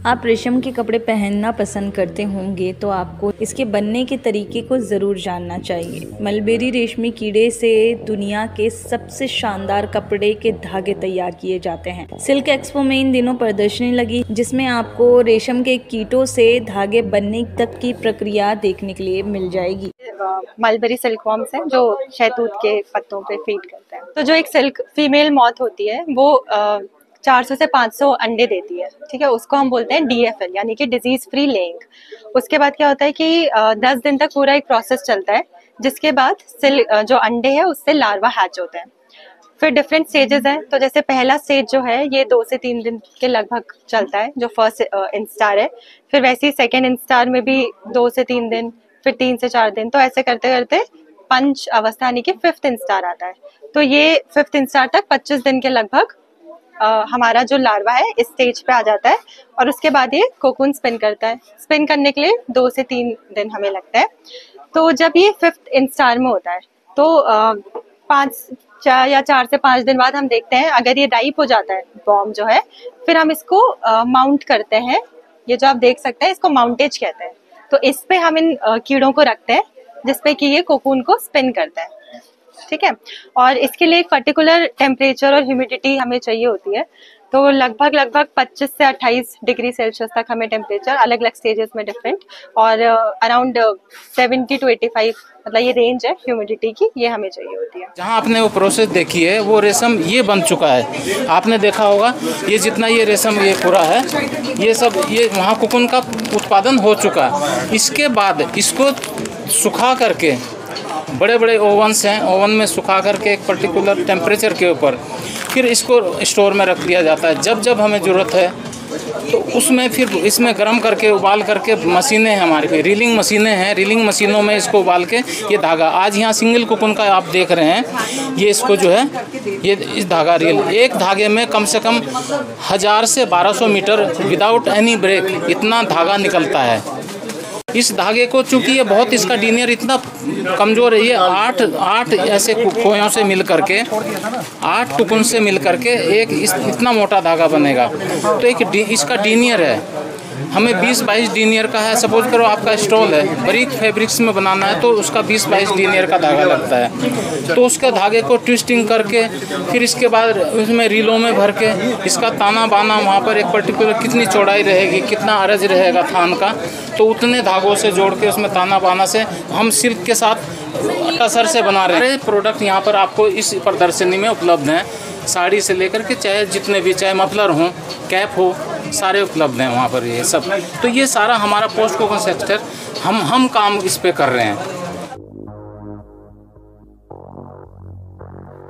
आप रेशम के कपड़े पहनना पसंद करते होंगे तो आपको इसके बनने के तरीके को ज़रूर जानना चाहिए। मलबेरी रेशमी कीड़े से दुनिया के सबसे शानदार कपड़े के धागे तैयार किए जाते हैं। सिल्क एक्सपो में इन दिनों प्रदर्शनी लगी जिसमें आपको रेशम के कीटों से धागे बनने तक की प्रक्रिया देखने के लिए मिल जाएगी। मलबेरी सिल्क वॉर्म्स हैं जो शहतूत के पत्तों पे फीड करते हैं। तो जो एक सिल्क फीमेल मॉथ होती है वो 400 से 500 अंडे देती है, ठीक है। उसको हम बोलते हैं DFL यानी कि डिजीज फ्री लेइंग। उसके बाद क्या होता है कि 10 दिन तक पूरा एक प्रोसेस चलता है, जिसके बाद जो अंडे है उससे लार्वा हैच होते हैं। फिर डिफरेंट स्टेजेस हैं। तो जैसे पहला स्टेज जो है ये 2 से 3 दिन के लगभग चलता है, जो फर्स्ट इंस्टार है। फिर वैसे ही सेकेंड इंस्टार में भी 2 से 3 दिन, फिर 3 से 4 दिन, तो ऐसे करते करते पंच अवस्था यानी कि 5th इंस्टार आता है। तो ये 5th इंस्टार तक 25 दिन के लगभग हमारा जो लार्वा है इस स्टेज पे आ जाता है और उसके बाद ये कोकून स्पिन करता है। स्पिन करने के लिए 2 से 3 दिन हमें लगता है। तो जब ये 5th इंस्टार में होता है तो 4 से 5 दिन बाद हम देखते हैं अगर ये राइप हो जाता है वॉर्म जो है, फिर हम इसको माउंट करते हैं। ये जो आप देख सकते हैं इसको माउंटेज कहते हैं। तो इस पे हम इन कीड़ों को रखते हैं जिसपे कि ये कोकून को स्पिन करता है, ठीक है। और इसके लिए एक पर्टिकुलर टेम्परेचर और ह्यूमिडिटी हमें चाहिए होती है। तो लगभग 25 से 28 डिग्री सेल्सियस तक हमें टेम्परेचर अलग अलग स्टेजेस में डिफरेंट, और अराउंड 70 to 85 मतलब ये रेंज है ह्यूमिडिटी की, ये हमें चाहिए होती है। जहाँ आपने वो प्रोसेस देखी है वो रेशम ये बन चुका है, आपने देखा होगा। ये जितना ये रेशम ये पूरा है ये सब ये वहाँ कोकून का उत्पादन हो चुका है। इसके बाद इसको सुखा करके बड़े बड़े ओवन्स हैं, ओवन में सुखा करके एक पर्टिकुलर टेम्परेचर के ऊपर फिर इसको स्टोर में रख दिया जाता है। जब जब हमें ज़रूरत है तो उसमें फिर इसमें गर्म करके उबाल करके मशीनें हैं हमारे पे, रीलिंग मशीनें हैं। रीलिंग मशीनों में इसको उबाल के ये धागा आज यहाँ सिंगल कोकून का आप देख रहे हैं, ये इसको जो है ये इस धागा रील एक धागे में कम से कम 1000 से 1200 मीटर विदाउट एनी ब्रेक इतना धागा निकलता है। इस धागे को चूंकि ये बहुत इसका डीनियर इतना कमज़ोर है, ये 8 ऐसे खोयों से मिल करके 8 टुकन से मिल करके एक इतना मोटा धागा बनेगा। तो एक इसका डीनियर है, हमें 20-22 डीनियर का है। सपोज करो आपका स्टॉल है, बारीक फैब्रिक्स में बनाना है तो उसका 20-22 डीनियर का धागा लगता है। तो उसके धागे को ट्विस्टिंग करके फिर इसके बाद उसमें रीलों में भर के इसका ताना बाना वहाँ पर एक पर्टिकुलर कितनी चौड़ाई रहेगी, कितना अरज रहेगा थान का, तो उतने धागों से जोड़ के उसमें ताना बाना से हम सिल्क के साथ असर से बना रहे हैं। प्रोडक्ट यहाँ पर आपको इस प्रदर्शनी में उपलब्ध हैं, साड़ी से लेकर के चाहे जितने भी, चाहे मफलर हो, कैप हो, सारे उपलब्ध हैं वहाँ पर ये सब। तो ये सारा हमारा पोस्ट कोकून सेक्टर हम काम इस पे कर रहे हैं।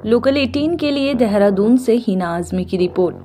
लोकल 18 के लिए देहरादून से हिना आजमी की रिपोर्ट।